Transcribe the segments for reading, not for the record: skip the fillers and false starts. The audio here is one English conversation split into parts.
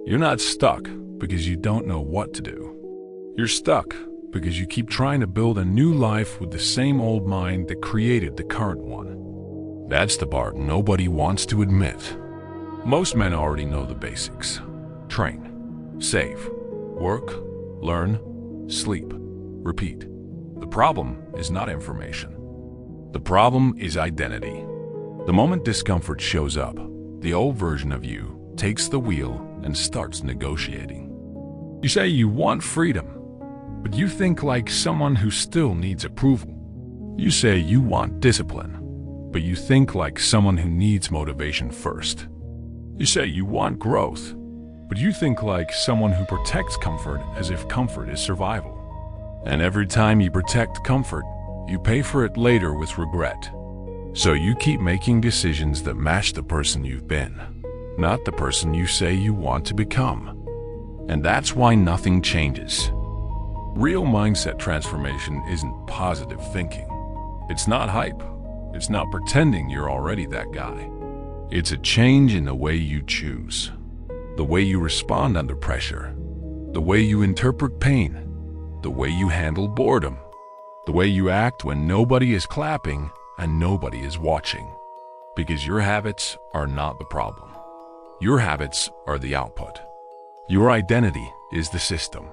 You're not stuck because you don't know what to do. You're stuck because you keep trying to build a new life with the same old mind that created the current one. That's the part nobody wants to admit. Most men already know the basics. Train, save, work, learn, sleep, repeat. The problem is not information. The problem is identity. The moment discomfort shows up, the old version of you takes the wheel and starts negotiating. You say you want freedom, but you think like someone who still needs approval. You say you want discipline, but you think like someone who needs motivation first. You say you want growth, but you think like someone who protects comfort as if comfort is survival. And every time you protect comfort, you pay for it later with regret. So you keep making decisions that match the person you've been, not the person you say you want to become. And that's why nothing changes. Real mindset transformation isn't positive thinking. It's not hype. It's not pretending you're already that guy. It's a change in the way you choose, the way you respond under pressure, the way you interpret pain, the way you handle boredom, the way you act when nobody is clapping and nobody is watching. Because your habits are not the problem. Your habits are the output. Your identity is the system.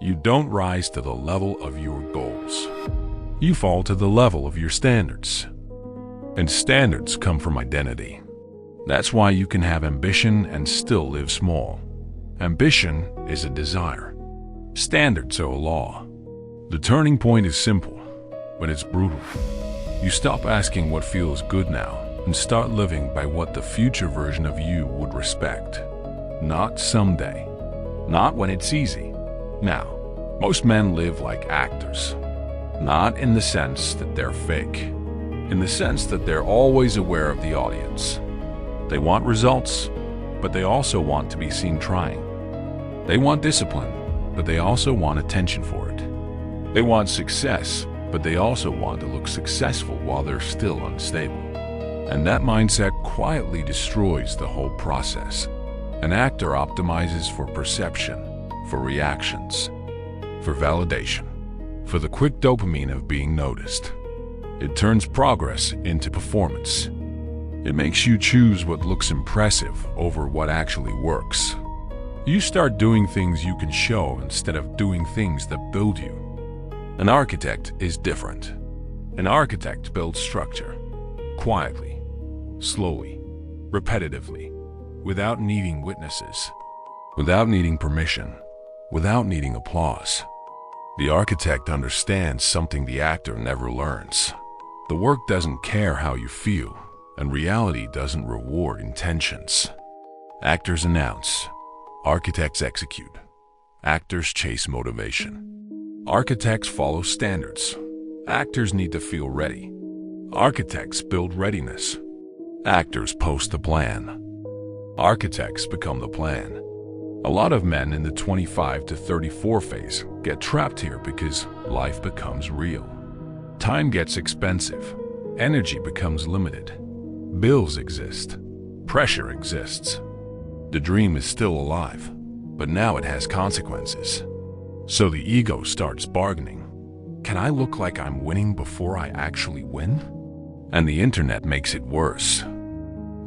You don't rise to the level of your goals. You fall to the level of your standards. And standards come from identity. That's why you can have ambition and still live small. Ambition is a desire. Standards are a law. The turning point is simple, but it's brutal. You stop asking what feels good now and start living by what the future version of you would respect. Not someday. Not when it's easy. Now, most men live like actors. Not in the sense that they're fake. In the sense that they're always aware of the audience. They want results, but they also want to be seen trying. They want discipline, but they also want attention for it. They want success, but they also want to look successful while they're still unstable. And that mindset quietly destroys the whole process. An actor optimizes for perception, for reactions, for validation, for the quick dopamine of being noticed. It turns progress into performance. It makes you choose what looks impressive over what actually works. You start doing things you can show instead of doing things that build you. An architect is different. An architect builds structure, quietly, slowly, repetitively, without needing witnesses, without needing permission, without needing applause. The architect understands something the actor never learns. The work doesn't care how you feel, and reality doesn't reward intentions. Actors announce, architects execute. Actors chase motivation. Architects follow standards. Actors need to feel ready. Architects build readiness. Actors post a plan. Architects become the plan. A lot of men in the 25 to 34 phase get trapped here because life becomes real. Time gets expensive. Energy becomes limited. Bills exist. Pressure exists. The dream is still alive, but now it has consequences. So the ego starts bargaining. Can I look like I'm winning before I actually win? And the internet makes it worse.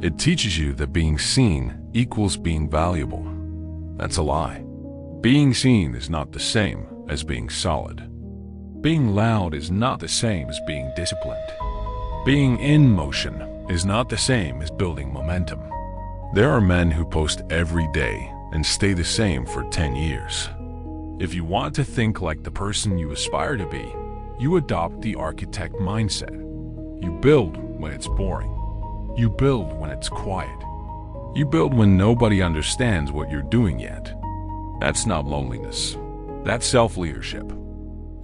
It teaches you that being seen equals being valuable. That's a lie. Being seen is not the same as being solid. Being loud is not the same as being disciplined. Being in motion is not the same as building momentum. There are men who post every day and stay the same for 10 years. If you want to think like the person you aspire to be, you adopt the architect mindset. You build when it's boring. You build when it's quiet. You build when nobody understands what you're doing yet. That's not loneliness. That's self-leadership.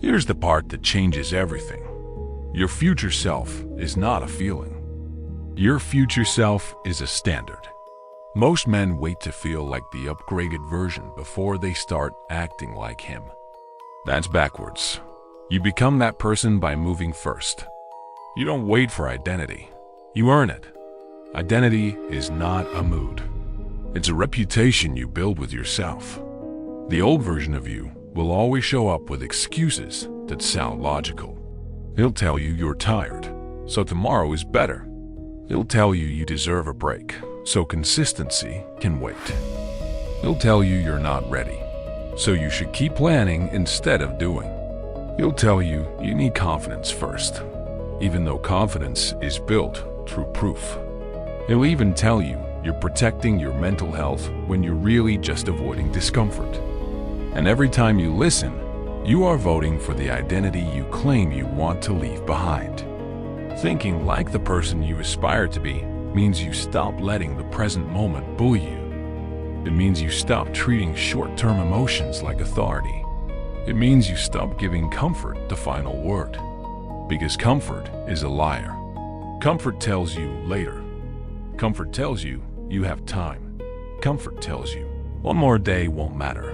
Here's the part that changes everything. Your future self is not a feeling. Your future self is a standard. Most men wait to feel like the upgraded version before they start acting like him. That's backwards. You become that person by moving first. You don't wait for identity. You earn it. Identity is not a mood. It's a reputation you build with yourself. The old version of you will always show up with excuses that sound logical. He'll tell you you're tired, so tomorrow is better. He'll tell you you deserve a break, so consistency can wait. He'll tell you you're not ready, so you should keep planning instead of doing. He'll tell you you need confidence first, even though confidence is built through proof. He'll even tell you you're protecting your mental health when you're really just avoiding discomfort. And every time you listen, you are voting for the identity you claim you want to leave behind. Thinking like the person you aspire to be means you stop letting the present moment bully you. It means you stop treating short-term emotions like authority. It means you stop giving comfort the final word. Because comfort is a liar. Comfort tells you later. Comfort tells you you have time. Comfort tells you one more day won't matter.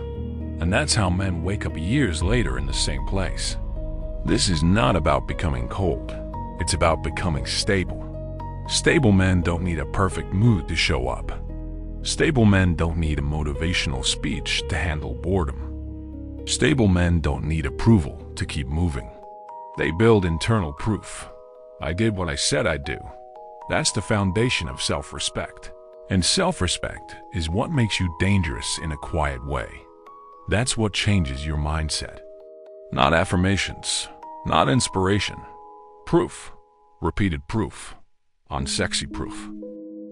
And that's how men wake up years later in the same place. This is not about becoming cold. It's about becoming stable. Stable men don't need a perfect mood to show up. Stable men don't need a motivational speech to handle boredom. Stable men don't need approval to keep moving. They build internal proof. I did what I said I'd do. That's the foundation of self-respect. And self-respect is what makes you dangerous in a quiet way. That's what changes your mindset. Not affirmations, not inspiration. Proof. Repeated proof. Unsexy proof.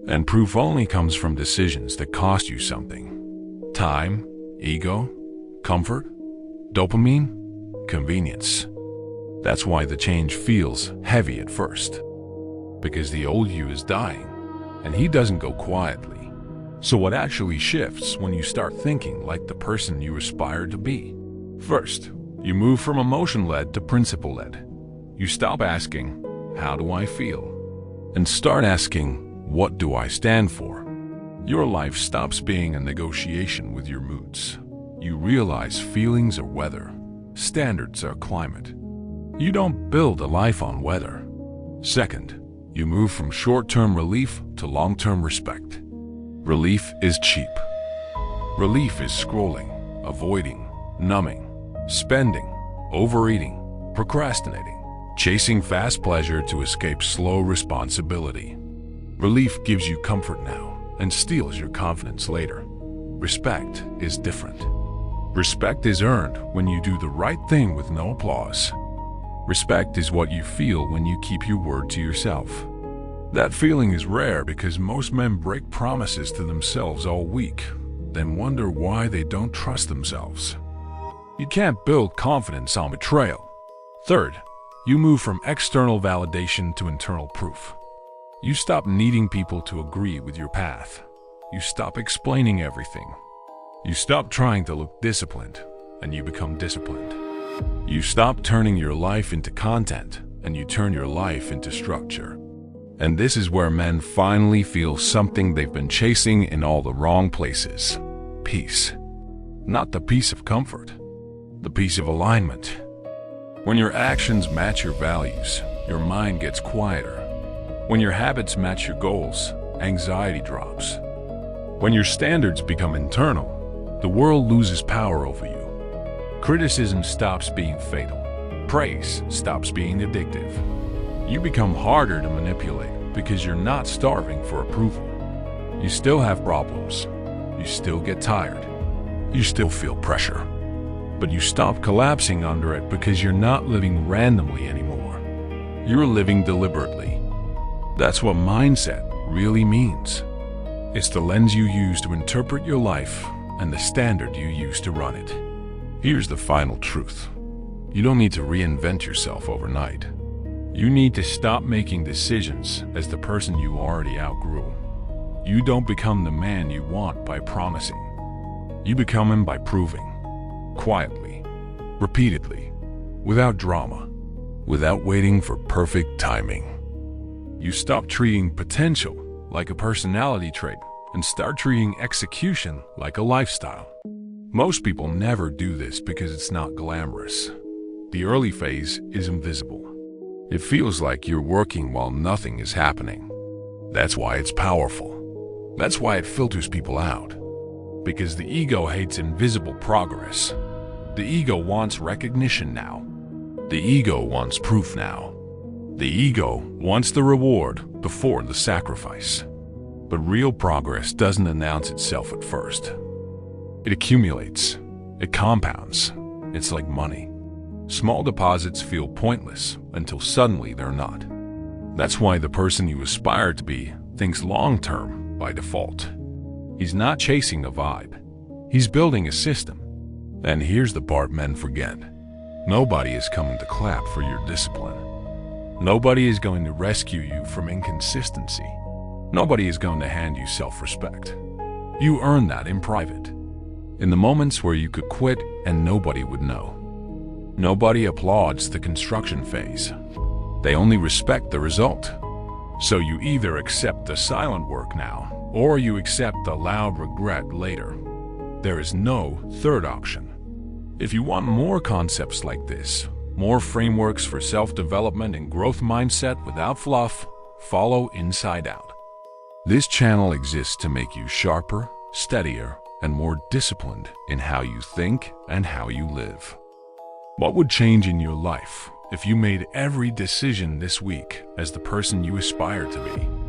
And proof only comes from decisions that cost you something. Time, ego, comfort, dopamine, convenience. That's why the change feels heavy at first. Because the old you is dying, and he doesn't go quietly. So what actually shifts when you start thinking like the person you aspire to be? First, you move from emotion-led to principle-led. You stop asking, how do I feel? And start asking, what do I stand for? Your life stops being a negotiation with your moods. You realize feelings are weather, standards are climate. You don't build a life on weather. Second, you move from short-term relief to long-term respect. Relief is cheap. Relief is scrolling, avoiding, numbing, spending, overeating, procrastinating, chasing fast pleasure to escape slow responsibility. Relief gives you comfort now and steals your confidence later. Respect is different. Respect is earned when you do the right thing with no applause. Respect is what you feel when you keep your word to yourself. That feeling is rare because most men break promises to themselves all week, then wonder why they don't trust themselves. You can't build confidence on betrayal. Third, you move from external validation to internal proof. You stop needing people to agree with your path. You stop explaining everything. You stop trying to look disciplined, and you become disciplined. You stop turning your life into content, and you turn your life into structure. And this is where men finally feel something they've been chasing in all the wrong places. Peace. Not the peace of comfort, the peace of alignment. When your actions match your values, your mind gets quieter. When your habits match your goals, anxiety drops. When your standards become internal, the world loses power over you. Criticism stops being fatal. Praise stops being addictive. You become harder to manipulate because you're not starving for approval. You still have problems. You still get tired. You still feel pressure. But you stop collapsing under it because you're not living randomly anymore. You're living deliberately. That's what mindset really means. It's the lens you use to interpret your life and the standard you use to run it. Here's the final truth. You don't need to reinvent yourself overnight. You need to stop making decisions as the person you already outgrew. You don't become the man you want by promising. You become him by proving. Quietly, repeatedly, without drama, without waiting for perfect timing. You stop treating potential like a personality trait and start treating execution like a lifestyle. Most people never do this because it's not glamorous. The early phase is invisible. It feels like you're working while nothing is happening. That's why it's powerful. That's why it filters people out. Because the ego hates invisible progress. The ego wants recognition now. The ego wants proof now. The ego wants the reward before the sacrifice. But real progress doesn't announce itself at first. It accumulates. It compounds. It's like money. Small deposits feel pointless until suddenly they're not. That's why the person you aspire to be thinks long-term by default. He's not chasing a vibe. He's building a system. And here's the part men forget. Nobody is coming to clap for your discipline. Nobody is going to rescue you from inconsistency. Nobody is going to hand you self-respect. You earn that in private. In the moments where you could quit and nobody would know. Nobody applauds the construction phase. They only respect the result. So you either accept the silent work now, or you accept the loud regret later. There is no third option. If you want more concepts like this, more frameworks for self-development and growth mindset without fluff, follow Inside Out. This channel exists to make you sharper, steadier, and more disciplined in how you think and how you live. What would change in your life if you made every decision this week as the person you aspire to be?